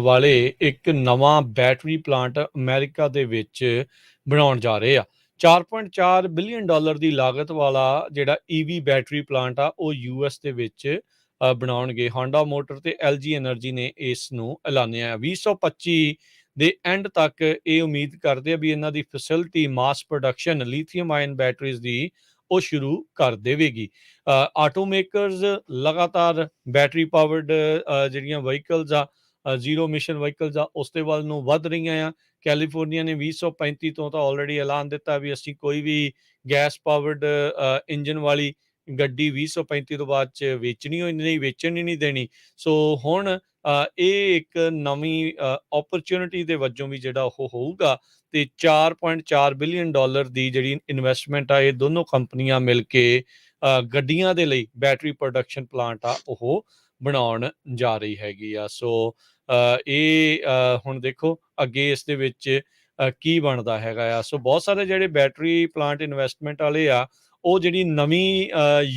ਵਾਲੇ ਇੱਕ ਨਵਾਂ ਬੈਟਰੀ ਪਲਾਂਟ ਅਮਰੀਕਾ ਦੇ ਵਿੱਚ ਬਣਾਉਣ ਜਾ ਰਹੇ ਆ। $4.4 ਬਿਲੀਅਨ ਦੀ ਲਾਗਤ ਵਾਲਾ ਜਿਹੜਾ EV ਬੈਟਰੀ ਪਲਾਂਟ ਆ, ਉਹ US ਦੇ ਵਿੱਚ ਬਣਾਉਣਗੇ। ਹੋਂਡਾ ਮੋਟਰ ਤੇ LG ਐਨਰਜੀ ਨੇ ਇਸ ਨੂੰ ਐਲਾਨਿਆ। 2025 ਦੇ ਐਂਡ ਤੱਕ ਇਹ ਉਮੀਦ ਕਰਦੇ ਆ ਵੀ ਇਹਨਾਂ ਦੀ ਫੈਸਿਲਿਟੀ ਮਾਸ ਪ੍ਰੋਡਕਸ਼ਨ ਲੀਥੀਅਮ ਆਇਨ ਬੈਟਰੀਜ਼ ਦੀ ਉਹ ਸ਼ੁਰੂ ਕਰ ਦੇਵੇਗੀ। ਆਟੋਮੇਕਰਸ ਲਗਾਤਾਰ ਬੈਟਰੀ ਪਾਵਰਡ ਜਿਹੜੀਆਂ ਵਹੀਕਲਸ ਆ, ਜ਼ੀਰੋ ਮਿਸ਼ਨ ਵਹੀਕਲਸ ਆ, ਉਸ ਦੇ ਵੱਲ ਨੂੰ ਵੱਧ ਰਹੀਆਂ ਆ। ਕੈਲੀਫੋਰਨੀਆ ਨੇ 2035 ਤੋਂ ਤਾਂ ਆਲਰੇਡੀ ਐਲਾਨ ਦਿੱਤਾ ਵੀ ਅਸੀਂ ਕੋਈ ਵੀ ਗੈਸ ਪਾਵਰਡ ਇੰਜਨ ਵਾਲੀ ਗੱਡੀ 2035 ਤੋਂ ਬਾਅਦ 'ਚ ਵੇਚਣੀ ਹੀ ਨਹੀਂ ਦੇਣੀ। ਸੋ ਹੁਣ ਇਹ ਇੱਕ ਨਵੀਂ ਓਪਰਚੁਨਿਟੀ ਦੇ ਵਜੋਂ ਵੀ ਜਿਹੜਾ ਉਹ ਹੋਊਗਾ। ਤੇ $4.4 ਬਿਲੀਅਨ ਦੀ ਜਿਹੜੀ ਇਨਵੈਸਟਮੈਂਟ ਆ, ਇਹ ਦੋਨੋਂ ਕੰਪਨੀਆਂ ਮਿਲ ਕੇ ਗੱਡੀਆਂ ਦੇ ਲਈ ਬੈਟਰੀ ਪ੍ਰੋਡਕਸ਼ਨ ਪਲਾਂਟ ਆ ਉਹ ਬਣਾਉਣ ਜਾ ਰਹੀ ਹੈਗੀ ਆ। ਸੋ ਇਹ ਹੁਣ ਦੇਖੋ ਅੱਗੇ ਇਸ ਦੇ ਵਿੱਚ ਕੀ ਬਣਦਾ ਹੈਗਾ ਆ। ਸੋ ਬਹੁਤ ਸਾਰੇ ਜਿਹੜੇ ਬੈਟਰੀ ਪਲਾਂਟ ਇਨਵੈਸਟਮੈਂਟ ਵਾਲੇ ਆ, ਉਹ ਜਿਹੜੀ ਨਵੀਂ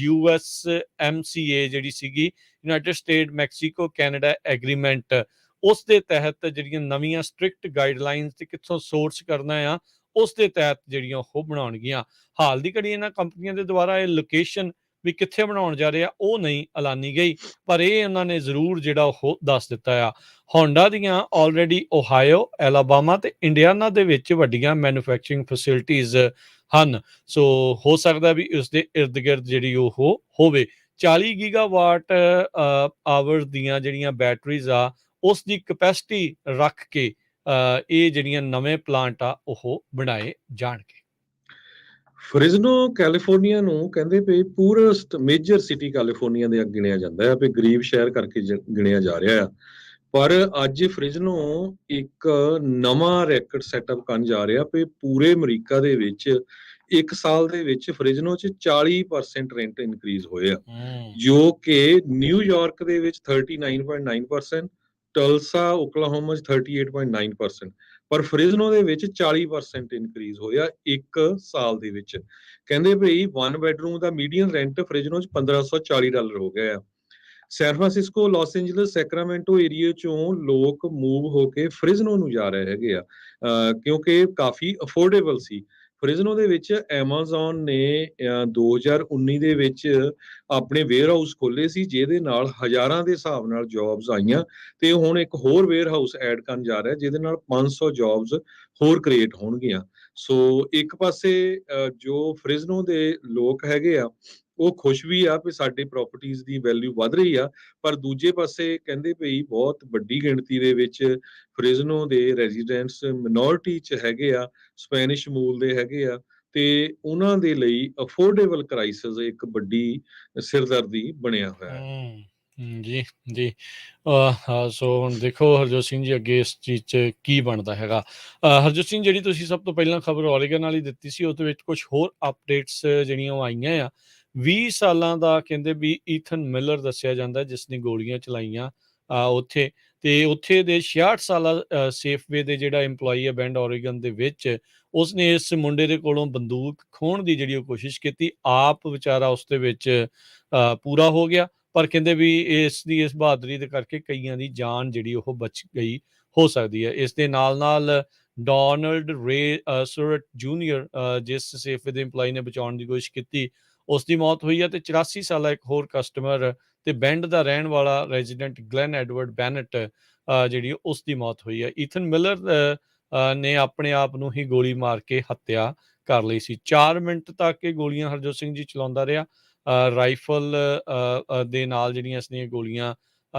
USMCA ਜਿਹੜੀ ਸੀਗੀ, United state Mexico Canada agreement, ਉਸ ਦੇ ਤਹਿਤ ਜਿਹੜੀਆਂ ਨਵੀਆਂ ਸਟ੍ਰਿਕਟ ਗਾਈਡਲਾਈਨਸ ਤੇ ਕਿੱਥੋਂ ਸੋਰਸ ਕਰਨਾ ਆ, ਉਸ ਦੇ ਤਹਿਤ ਜਿਹੜੀਆਂ ਉਹ ਬਣਾਉਣਗੀਆਂ। ਹਾਲ ਦੀ ਘੜੀ ਇਹਨਾਂ ਕੰਪਨੀਆਂ ਦੇ ਦੁਆਰਾ ਇਹ ਲੋਕੇਸ਼ਨ ਵੀ ਕਿੱਥੇ ਬਣਾਉਣ ਜਾ ਰਹੇ ਆ ਉਹ ਨਹੀਂ ਐਲਾਨੀ ਗਈ, ਪਰ ਇਹ ਉਹਨਾਂ ਨੇ ਜ਼ਰੂਰ ਜਿਹੜਾ ਉਹ ਦੱਸ ਦਿੱਤਾ ਆ। ਹੋਂਡਾ ਦੀਆਂ ਆਲਰੇਡੀ ਓਹਾਇਓ, ਐਲਾਬਾਮਾ ਤੇ ਇੰਡੀਆਨਾ ਦੇ ਵਿੱਚ ਵੱਡੀਆਂ ਮੈਨੂਫੈਕਚਰਿੰਗ ਫੈਸਿਲਿਟੀਜ਼ ਹਨ। ਸੋ ਹੋ ਸਕਦਾ ਵੀ ਉਸ ਦੇ ਇਰਦ ਗਿਰਦ ਜਿਹੜੀ ਉਹ ਹੋਵੇ। 40 ਗੀਗਾਵਾਟ ਆਵਰ ਦੀਆਂ ਜਿਹੜੀਆਂ ਬੈਟਰੀਜ਼ ਆ, ਉਸ ਦੀ ਕਪੈਸਿਟੀ ਰੱਖ ਕੇ ਇਹ ਜਿਹੜੀਆਂ ਨਵੇਂ ਪਲਾਂਟ ਆ ਉਹ ਬਣਾਏ ਜਾਣਗੇ। ਫ੍ਰਿਜ਼ਨੋ ਕੈਲੀਫੋਰਨੀਆ ਨੂੰ ਕਹਿੰਦੇ ਵੀ ਪੂਰਸਟ ਮੇਜਰ ਸਿਟੀ ਕੈਲੀਫੋਰਨੀਆ ਦੇ ਗਿਣਿਆ ਜਾਂਦਾ ਹੈ, ਵੀ ਗਰੀਬ ਸ਼ਹਿਰ ਕਰਕੇ ਗਿਣਿਆ ਜਾ ਰਿਹਾ ਆ। ਪਰ ਅੱਜ ਫ੍ਰਿਜ਼ਨੋ ਇੱਕ ਨਵਾਂ ਰੈਕਡ ਸੈਟਅਪ ਕਰਨ ਜਾ ਰਿਹਾ ਵੀ ਪੂਰੇ ਅਮਰੀਕਾ ਦੇ ਵਿੱਚ 1 ਸਾਲ ਦੇ ਵਿੱਚ ਫ੍ਰਿਜ਼ਨੋ 'ਚ 40% ਰੈਂਟ ਇਨਕਰੀਜ਼ ਹੋਏ ਆ, ਜੋ ਕਿ ਨਿਊਯਾਰਕ ਦੇ ਵਿੱਚ 39.9%, ਟਲਸਾ, ਓਕਲਾਹੋਮਾ 'ਚ 38.9%, ਪਰ ਫ੍ਰਿਜ਼ਨੋ ਦੇ ਵਿੱਚ 40% ਇਨਕਰੀਜ਼ ਹੋਇਆ 1 ਸਾਲ ਦੇ ਵਿੱਚ। ਕਹਿੰਦੇ ਭਈ 1 ਬੈਡਰੂਮ ਦਾ ਮੀਡੀਅਨ ਰੈਂਟ ਫ੍ਰਿਜ਼ਨੋ 'ਚ $1540 ਹੋ ਗਿਆ ਆ। San Francisco, Los Angeles, Sacramento area ਚੋਂ ਲੋਕ ਮੂਵ ਹੋ ਕੇ ਫ੍ਰਿਜ਼ਨੋ ਨੂੰ ਜਾ ਰਹੇ ਹੈਗੇ ਆ, ਕਿਉਂਕਿ ਕਾਫੀ ਅਫੋਰਡੇਬਲ ਸੀ। ਫ੍ਰਿਜ਼ਨੋ ਦੇ ਵਿੱਚ ਐਮਾਜ਼ੋਨ ਨੇ 2019 ਦੇ ਵਿੱਚ ਆਪਣੇ ਵੇਅਰ ਹਾਊਸ ਖੋਲੇ ਸੀ, ਜਿਹਦੇ ਨਾਲ ਹਜ਼ਾਰਾਂ ਦੇ ਹਿਸਾਬ ਨਾਲ ਜੌਬਸ ਆਈਆਂ, ਤੇ ਹੁਣ ਇੱਕ ਹੋਰ ਵੇਅਰ ਹਾਊਸ ਐਡ ਕਰਨ ਜਾ ਰਿਹਾ, ਜਿਹਦੇ ਨਾਲ 500 ਜੌਬਸ ਹੋਰ ਕ੍ਰੀਏਟ ਹੋਣਗੀਆਂ। ਸੋ ਇੱਕ ਪਾਸੇ ਜੋ ਫ੍ਰਿਜ਼ਨੋ ਦੇ ਲੋਕ ਹੈਗੇ ਆ ਉਹ ਖੁਸ਼ ਵੀ ਆ ਵੀ ਸਾਡੀ ਪ੍ਰਾਪਰਟੀਆਂ ਦੀ ਵੈਲਿਊ ਵੱਧ ਰਹੀ ਆ, ਪਰ ਦੂਜੇ ਪਾਸੇ ਕਹਿੰਦੇ ਭਈ ਬਹੁਤ ਵੱਡੀ ਗਿਣਤੀ ਦੇ ਵਿੱਚ ਫ੍ਰਿਜ਼ਨੋ ਦੇ ਰੈਜ਼ੀਡੈਂਟਸ ਮਿਨੋਰਿਟੀ 'ਚ ਹੈਗੇ ਆ, ਸਪੈਨਿਸ਼ ਮੂਲ ਦੇ ਹੈਗੇ ਆ, ਤੇ ਉਹਨਾਂ ਦੇ ਲਈ ਅਫੋਰਡੇਬਲ ਕ੍ਰਾਈਸਿਸ ਇੱਕ ਵੱਡੀ ਸਿਰਦਰਦੀ ਬਣਿਆ ਹੋਇਆ ਹੈ। ਜੀ, ਜੀ। ਸੋ ਹੁਣ ਦੇਖੋ ਹਰਜੋਤ ਸਿੰਘ ਜੀ ਅੱਗੇ ਇਸ ਚੀਜ਼ 'ਚ ਕੀ ਬਣਦਾ ਹੈਗਾ। ਹਰਜੋਤ ਸਿੰਘ, ਜਿਹੜੀ ਤੁਸੀਂ ਸਭ ਤੋਂ ਪਹਿਲਾਂ ਖਬਰ ਓਰੇਗਨ ਵਾਲੀ ਦਿੱਤੀ ਸੀ, ਉਹਦੇ ਵਿੱਚ ਕੁਛ ਹੋਰ ਅਪਡੇਟਸ ਜਿਹੜੀਆਂ ਉਹ ਆਈਆਂ ਆ। 20 ਸਾਲਾਂ ਦਾ ਕਹਿੰਦੇ ਵੀ ਈਥਨ ਮਿਲਰ ਦੱਸਿਆ ਜਾਂਦਾ, ਜਿਸ ਨੇ ਗੋਲੀਆਂ ਚਲਾਈਆਂ ਉੱਥੇ, ਤੇ ਉੱਥੇ ਦੇ 66 ਸਾਲਾ ਸੇਫਵੇ ਦੇ ਜਿਹੜਾ ਇੰਪਲੋਈ ਹੈ ਬੈਂਡ ਓਰੇਗਨ ਦੇ ਵਿੱਚ, ਉਸਨੇ ਇਸ ਮੁੰਡੇ ਦੇ ਕੋਲੋਂ ਬੰਦੂਕ ਖੋਹਣ ਦੀ ਜਿਹੜੀ ਉਹ ਕੋਸ਼ਿਸ਼ ਕੀਤੀ। ਆਪ ਵਿਚਾਰਾ ਉਸ ਦੇ ਵਿੱਚ ਪੂਰਾ ਹੋ ਗਿਆ, ਪਰ ਕਹਿੰਦੇ ਵੀ ਇਸ ਬਹਾਦਰੀ ਦੇ ਕਰਕੇ ਕਈਆਂ ਦੀ ਜਾਨ ਜਿਹੜੀ ਉਹ ਬਚ ਗਈ ਹੋ ਸਕਦੀ ਹੈ। ਇਸ ਦੇ ਨਾਲ ਡੋਨਲਡ ਰੇ ਸੁਰਟ ਜੂਨੀਅਰ, ਜਿਸ ਸੇਫਵੇ ਦੇ ਇੰਪਲਾਈ ਨੇ ਬਚਾਉਣ ਦੀ ਕੋਸ਼ਿਸ਼ ਕੀਤੀ, ਉਸ ਦੀ ਮੌਤ ਹੋਈ ਹੈ, ਤੇ 84 ਸਾਲਾ ਇੱਕ ਹੋਰ ਕਸਟਮਰ ਤੇ ਬੈਂਡ ਦਾ ਰਹਿਣ ਵਾਲਾ ਰੈਜ਼ੀਡੈਂਟ ਗਲੈਨ ਐਡਵਰਡ ਬੈਨਟ ਜਿਹੜੀ ਉਸ ਦੀ ਮੌਤ ਹੋਈ ਹੈ। ਈਥਨ ਮਿਲਰ ਨੇ ਆਪਣੇ ਆਪ ਨੂੰ ਹੀ ਗੋਲੀ ਮਾਰ ਕੇ ਹੱਤਿਆ ਕਰ ਲਈ ਸੀ। 4 ਮਿੰਟ ਤੱਕ ਇਹ ਗੋਲੀਆਂ ਹਰਜੋਤ ਸਿੰਘ ਜੀ ਚਲਾਉਂਦਾ ਰਿਹਾ। ਰਾਈਫਲ ਦੇ ਨਾਲ ਜਿਹੜੀਆਂ ਇਸਨੇ ਗੋਲੀਆਂ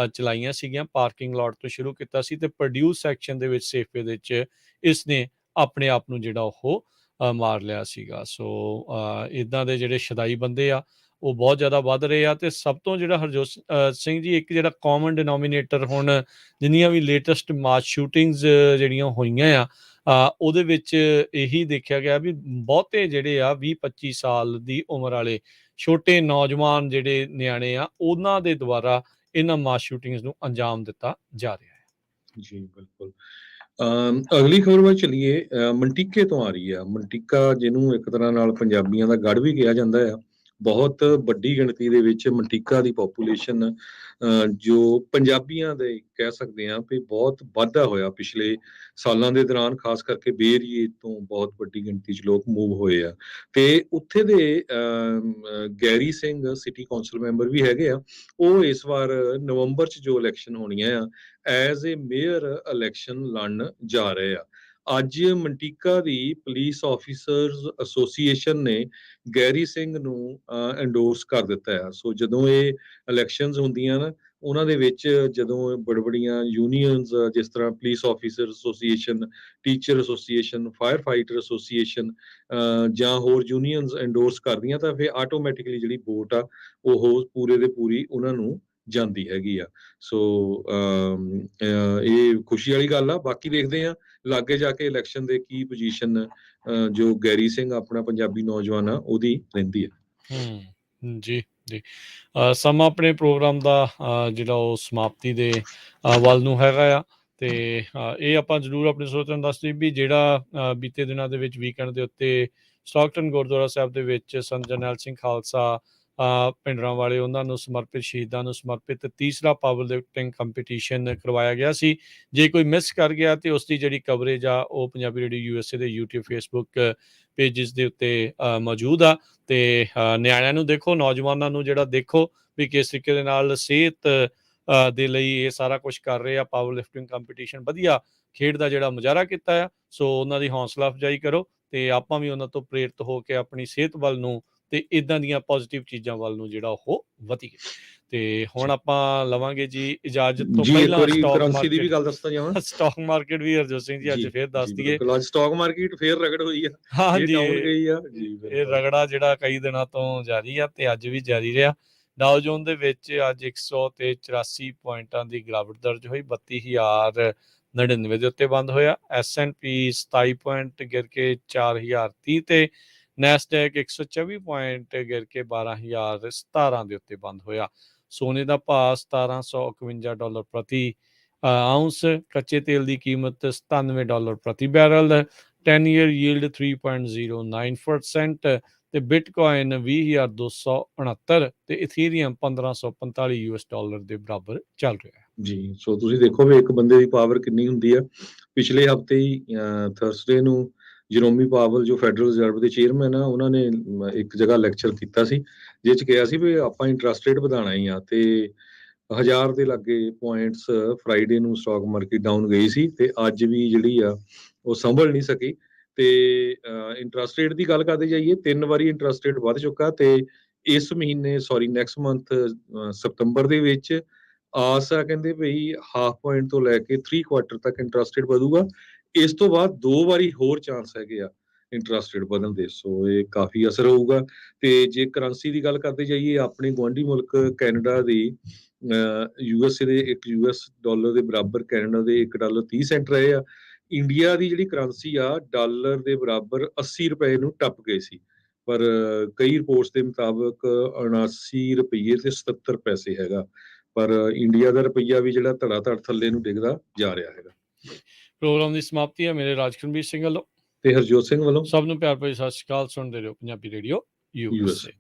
ਚਲਾਈਆਂ ਸੀਗੀਆਂ। ਪਾਰਕਿੰਗ ਲਾਟ ਤੋਂ ਸ਼ੁਰੂ ਕੀਤਾ ਸੀ, ਤੇ ਪ੍ਰੋਡਿਊਸ ਸੈਕਸ਼ਨ ਦੇ ਵਿੱਚ ਸੇਫਵੇ ਦੇ ਵਿੱਚ ਇਸਨੇ ਆਪਣੇ ਆਪ ਨੂੰ ਜਿਹੜਾ ਉਹ ਮਾਰ ਲਿਆ ਸੀਗਾ। ਸੋ ਇੱਦਾਂ ਦੇ ਜਿਹੜੇ ਸ਼ਦਾਈ ਬੰਦੇ ਆ ਉਹ ਬਹੁਤ ਜ਼ਿਆਦਾ ਵੱਧ ਰਹੇ ਆ। ਤੇ ਸਭ ਤੋਂ ਜਿਹੜਾ ਹਰਜੋਤ ਸਿੰਘ ਜੀ, ਇੱਕ ਜਿਹੜਾ ਕਾਮਨ ਡਿਨੋਮੀਨੇਟਰ ਹੁਣ ਜਿੰਨੀਆਂ ਵੀ ਲੇਟੈਸਟ ਮਾਸ ਸ਼ੂਟਿੰਗਸ ਜਿਹੜੀਆਂ ਹੋਈਆਂ ਆ, ਉਹਦੇ ਵਿੱਚ ਇਹੀ ਦੇਖਿਆ ਗਿਆ ਵੀ ਬਹੁਤੇ ਜਿਹੜੇ ਆ 20-25 ਸਾਲ ਦੀ ਉਮਰ ਵਾਲੇ ਛੋਟੇ ਨੌਜਵਾਨ ਜਿਹੜੇ ਨਿਆਣੇ ਆ, ਉਹਨਾਂ ਦੇ ਦੁਆਰਾ ਇਹਨਾਂ ਮਾਸ ਸ਼ੂਟਿੰਗਸ ਨੂੰ ਅੰਜਾਮ ਦਿੱਤਾ ਜਾ ਰਿਹਾ ਹੈ। ਜੀ ਬਿਲਕੁਲ। ਅਗਲੀ ਖਬਰ ਵੱਲ ਚੱਲੀਏ। ਮਨਟੀਕੇ ਤੋਂ ਆ ਰਹੀ ਆ। ਮਨਟੀਕਾ, ਜਿਹਨੂੰ ਇੱਕ ਤਰ੍ਹਾਂ ਨਾਲ ਪੰਜਾਬੀਆਂ ਦਾ ਗੜ੍ਹ ਵੀ ਕਿਹਾ ਜਾਂਦਾ ਆ, ਬਹੁਤ ਵੱਡੀ ਗਿਣਤੀ ਦੇ ਵਿੱਚ ਮਨਟੀਕਾ ਦੀ ਪੋਪੂਲੇਸ਼ਨ ਜੋ ਪੰਜਾਬੀਆਂ ਦੇ ਕਹਿ ਸਕਦੇ ਹਾਂ ਵੀ ਬਹੁਤ ਵਾਧਾ ਹੋਇਆ ਪਿਛਲੇ ਸਾਲਾਂ ਦੇ ਦੌਰਾਨ, ਖਾਸ ਕਰਕੇ ਬੇ ਏਰੀਏ ਤੋਂ ਬਹੁਤ ਵੱਡੀ ਗਿਣਤੀ 'ਚ ਲੋਕ ਮੂਵ ਹੋਏ ਆ। ਤੇ ਉੱਥੇ ਦੇ Gary Singh city council member ਵੀ ਹੈਗੇ ਆ। ਉਹ ਇਸ ਵਾਰ ਨਵੰਬਰ 'ਚ ਜੋ ਇਲੈਕਸ਼ਨ ਹੋਣੀਆਂ ਆ, ਐਜ਼ ਏ ਮੇਅਰ ਇਲੈਕਸ਼ਨ ਲੜਨ ਜਾ ਰਹੇ ਆ। ਅੱਜ ਮਨਟੀਕਾ ਦੀ ਪੁਲਿਸ ਆਫੀਸਰਸ ਐਸੋਸੀਏਸ਼ਨ ਨੇ ਗੈਰੀ ਸਿੰਘ ਨੂੰ ਐਂਡੋਰਸ ਕਰ ਦਿੱਤਾ ਹੈ। ਸੋ ਜਦੋਂ ਇਹ ਇਲੈਕਸ਼ਨਸ ਹੁੰਦੀਆਂ ਨਾ, ਉਹਨਾਂ ਦੇ ਵਿੱਚ ਜਦੋਂ ਬੜਬੜੀਆਂ ਯੂਨੀਅਨਸ, ਜਿਸ ਤਰ੍ਹਾਂ police officer association, teacher association, fire fighter association ਜਾਂ ਹੋਰ ਯੂਨੀਅਨਸ ਐਂਡੋਰਸ ਕਰਦੀਆਂ, ਤਾਂ ਫਿਰ ਆਟੋਮੈਟਿਕਲੀ ਜਿਹੜੀ ਵੋਟ ਆ ਉਹ ਪੂਰੇ ਦੇ ਪੂਰੀ ਉਹਨਾਂ ਨੂੰ ਜਾਂਦੀ ਹੈਗੀ ਆ। ਸੋ ਇਹ ਖੁਸ਼ੀ ਵਾਲੀ ਗੱਲ ਆ। ਬਾਕੀ ਦੇਖਦੇ ਆ ਲਾਗੇ ਜਾ ਕੇ ਇਲੈਕਸ਼ਨ ਦੇ ਕੀ ਪੋਜੀਸ਼ਨ ਜੋ ਗੈਰੀ ਸਿੰਘ ਆਪਣਾ ਪੰਜਾਬੀ ਨੌਜਵਾਨ ਆ ਉਹਦੀ ਰਹਿੰਦੀ ਹੈ। ਜੀ, ਜੀ। ਸਮਾਂ ਆਪਣੇ ਪ੍ਰੋਗਰਾਮ ਦਾ ਜਿਹੜਾ ਉਹ ਸਮਾਪਤੀ ਦੇ ਵੱਲ ਨੂੰ ਹੈਗਾ ਆ, ਤੇ ਇਹ ਆਪਾਂ ਜ਼ਰੂਰ ਆਪਣੇ ਸਰੋਤਿਆਂ ਨੂੰ ਦੱਸ ਦਈਏ ਵੀ ਜਿਹੜਾ ਬੀਤੇ ਦਿਨਾਂ ਦੇ ਵਿੱਚ ਵੀਕਐਂਡ ਦੇ ਉੱਤੇ ਸਟਾਕਟਨ ਗੁਰਦੁਆਰਾ ਸਾਹਿਬ ਦੇ ਵਿੱਚ ਸੰਤ ਜਰਨੈਲ ਸਿੰਘ ਖਾਲਸਾ ਭਿੰਡਰਾਂ ਵਾਲੇ, ਉਹਨਾਂ ਨੂੰ ਸਮਰਪਿਤ, ਸ਼ਹੀਦਾਂ ਨੂੰ ਸਮਰਪਿਤ ਤੀਸਰਾ ਪਾਵਰ ਲਿਫਟਿੰਗ ਕੰਪੀਟੀਸ਼ਨ ਕਰਵਾਇਆ ਗਿਆ ਸੀ। ਜੇ ਕੋਈ ਮਿਸ ਕਰ ਗਿਆ ਤੇ ਉਸ ਦੀ ਜਿਹੜੀ ਕਵਰੇਜ ਆ ਉਹ ਪੰਜਾਬੀ ਰੇਡੀਓ USA ਦੇ YouTube, Facebook ਪੇਜਿਸ ਦੇ ਉੱਤੇ ਮੌਜੂਦ ਆ। ਤੇ ਨਿਆਣਿਆਂ ਨੂੰ ਦੇਖੋ, ਨੌਜਵਾਨਾਂ ਨੂੰ ਜਿਹੜਾ ਦੇਖੋ ਵੀ ਕਿਸ ਤਰੀਕੇ ਦੇ ਨਾਲ ਸਿਹਤ ਦੇ ਲਈ ਇਹ ਸਾਰਾ ਕੁਝ ਕਰ ਰਹੇ ਆ। ਪਾਵਰ ਲਿਫਟਿੰਗ ਕੰਪੀਟੀਸ਼ਨ ਵਧੀਆ ਖੇਡ ਦਾ ਜਿਹੜਾ ਮੁਜ਼ਾਹਰਾ ਕੀਤਾ ਆ। ਸੋ ਉਹਨਾਂ ਦੀ ਹੌਸਲਾ ਅਫਜ਼ਾਈ ਕਰੋ, ਤੇ ਆਪਾਂ ਵੀ ਉਹਨਾਂ ਤੋਂ ਪ੍ਰੇਰਿਤ ਹੋ ਕੇ ਆਪਣੀ ਸਿਹਤ ਵੱਲ ਨੂੰ ਤੇ ਇਦਾਂ ਦੀਆਂ ਪੋਜ਼ਿਟਿਵ ਚੀਜ਼ਾਂ ਵੱਲ ਨੂੰ ਜਿਹੜਾ ਉਹ ਵਧੀਏ। ਤੇ ਹੁਣ ਆਪਾਂ ਲਵਾਂਗੇ ਜੀ ਇਜਾਜ਼ਤ ਤੋਂ ਜੀ, ਇੱਕ ਪਹਿਲਾਂ ਵਾਰੀ ਸਟਾਕ ਕਰੰਸੀ ਦੀ ਵੀ ਮਾਰਕੀਟ ਗੱਲ ਦੱਸਦਾ ਜਾਵਾਂ। ਸਟਾਕ ਮਾਰਕੀਟ ਵੀ ਹਰਜੋਤ ਸਿੰਘ ਜੀ ਅੱਜ ਫੇਰ ਦੱਸ ਦਈਏ। ਅੱਜ ਸਟਾਕ ਮਾਰਕੀਟ ਫੇਰ ਰਗੜ ਹੋਈ ਆ, ਇਹ ਹਾਂਜੀ, ਡਾਊਨ ਗਈ ਆ ਜੀ। ਇਹ ਰਗੜਾ ਜਿਹੜਾ ਕਈ ਦਿਨਾਂ ਤੋਂ ਜਾਰੀ ਆ ਤੇ ਅੱਜ ਵੀ ਜਾਰੀ ਰਿਹਾ। ਡਾਓ ਜੋਨ ਦੇ ਵਿੱਚ ਅੱਜ 100 ਤੇ 84 ਪੁਆਇੰਟਾਂ ਦੀ ਗਿਰਾਵਟ ਦਰਜ ਹੋਈ, 32,099 ਦੇ ਉੱਤੇ ਬੰਦ ਹੋਇਆ। S&P 27 ਪੁਆਇੰਟ ਗਿਰ ਕੇ 4,030 ਤੇ ਨੈਸਡੈਕ 124 ਪੁਆਇੰਟ ਗਿਰ ਕੇ 12,017 ਦੇ ਉੱਤੇ ਬੰਦ ਹੋਇਆ। ਸੋਨੇ ਦਾ ਭਾਅ $1,751 ਪ੍ਰਤੀ ਆਉਂਸ। ਕੱਚੇ ਤੇਲ ਦੀ ਕੀਮਤ $97 ਪ੍ਰਤੀ ਬੈਰਲ, 10 ਈਅਰ ਯੀਲਡ 3.09%, ਤੇ ਬਿਟਕੋਇਨ 20,269 ਤੇ ਇਥੀਰੀਅਮ $1545 ਦੇ ਬਰਾਬਰ ਚੱਲ ਰਿਹਾ ਹੈ। ਜੀ, ਸੋ ਤੁਸੀਂ ਦੇਖੋ ਵੀ ਇੱਕ ਬੰਦੇ ਦੀ ਪਾਵਰ ਕਿੰਨੀ ਹੁੰਦੀ ਆ। ਪਿਛਲੇ ਹਫ਼ਤੇ ਹੀ ਥਰਸਡੇ ਨੂੰ ਜਰੋਮੀ ਪਾਵਲ ਜੋ ਫੈਡਰਲ ਰਿਜ਼ਰਵ ਦੇ ਚੇਅਰਮੈਨ ਆ, ਉਹਨਾਂ ਨੇ ਇੱਕ ਜਗ੍ਹਾ ਲੈਕਚਰ ਕੀਤਾ ਸੀ, ਜਿਹ 'ਚ ਕਿਹਾ ਸੀ ਵੀ ਆਪਾਂ ਇੰਟਰਸਟ ਰੇਟ ਵਧਾਉਣਾ ਹੀ ਆ, ਤੇ 1000 ਦੇ ਲਾਗੇ ਪੁਆਇੰਟਸ ਫਰਾਈਡੇ ਨੂੰ ਸਟਾਕ ਮਾਰਕੀਟ ਡਾਊਨ ਗਈ ਸੀ, ਤੇ ਅੱਜ ਵੀ ਜਿਹੜੀ ਆ ਉਹ ਸੰਭਲ ਨਹੀਂ ਸਕੀ। ਤੇ ਇੰਟਰਸਟ ਰੇਟ ਦੀ ਗੱਲ ਕਰਦੇ ਜਾਈਏ, 3 ਵਾਰੀ ਇੰਟਰਸਟ ਰੇਟ ਵੱਧ ਚੁੱਕਾ, ਤੇ ਇਸ ਮਹੀਨੇ ਨੈਕਸਟ ਮੰਥ ਸਤੰਬਰ ਦੇ ਵਿੱਚ ਆਸ ਆ ਕਹਿੰਦੇ ਵੀ ਹਾਫ ਪੁਆਇੰਟ ਤੋਂ ਲੈ ਕੇ 3 ਕੁਆਟਰ ਤੱਕ ਇੰਟਰਸਟ ਰੇਟ ਵਧੂਗਾ। ਇਸ ਤੋਂ ਬਾਅਦ 2 ਵਾਰੀ ਹੋਰ ਚਾਂਸ ਹੈਗੇ ਆ ਇੰਟਰਸਟ ਰੇਟ ਵਧਣ ਦੇ, ਸੋ ਇਹ ਕਾਫੀ ਅਸਰ ਹੋਊਗਾ। ਤੇ ਜੇ ਕਰੰਸੀ ਦੀ ਗੱਲ ਕਰਦੇ ਜਾਈਏ, ਆਪਣੇ ਗੁਆਂਢੀ ਮੁਲਕ ਕੈਨੇਡਾ ਦੀ USA ਦੇ ਇੱਕ US ਡਾਲਰ ਦੇ ਬਰਾਬਰ ਕੈਨੇਡਾ ਦੇ $1.30 ਰਹੇ ਆ। ਇੰਡੀਆ ਦੀ ਜਿਹੜੀ ਕਰੰਸੀ ਆ ਡਾਲਰ ਦੇ ਬਰਾਬਰ 80 ਰੁਪਏ ਨੂੰ ਟੱਪ ਗਏ ਸੀ, ਪਰ ਕਈ ਰਿਪੋਰਟਸ ਦੇ ਮੁਤਾਬਕ 79 ਰੁਪਏ ਤੇ 77 ਪੈਸੇ ਹੈਗਾ, ਪਰ ਇੰਡੀਆ ਦਾ ਰੁਪਈਆ ਵੀ ਜਿਹੜਾ ਧੜਾ ਧੜ ਥੱਲੇ ਨੂੰ ਡਿੱਗਦਾ ਜਾ ਰਿਹਾ ਹੈਗਾ। ਪ੍ਰੋਗਰਾਮ ਦੀ ਸਮਾਪਤੀ ਹੈ ਮੇਰੇ ਰਾਜਕਰਨਵੀਰ ਸਿੰਘ ਵੱਲੋਂ ਤੇ ਹਰਜੋਤ ਸਿੰਘ ਵੱਲੋਂ ਸਭ ਨੂੰ ਪਿਆਰ ਭਰੀ ਸਤਿ ਸ਼੍ਰੀ ਅਕਾਲ। ਸੁਣਦੇ ਰਹੋ ਪੰਜਾਬੀ ਰੇਡੀਓ USA।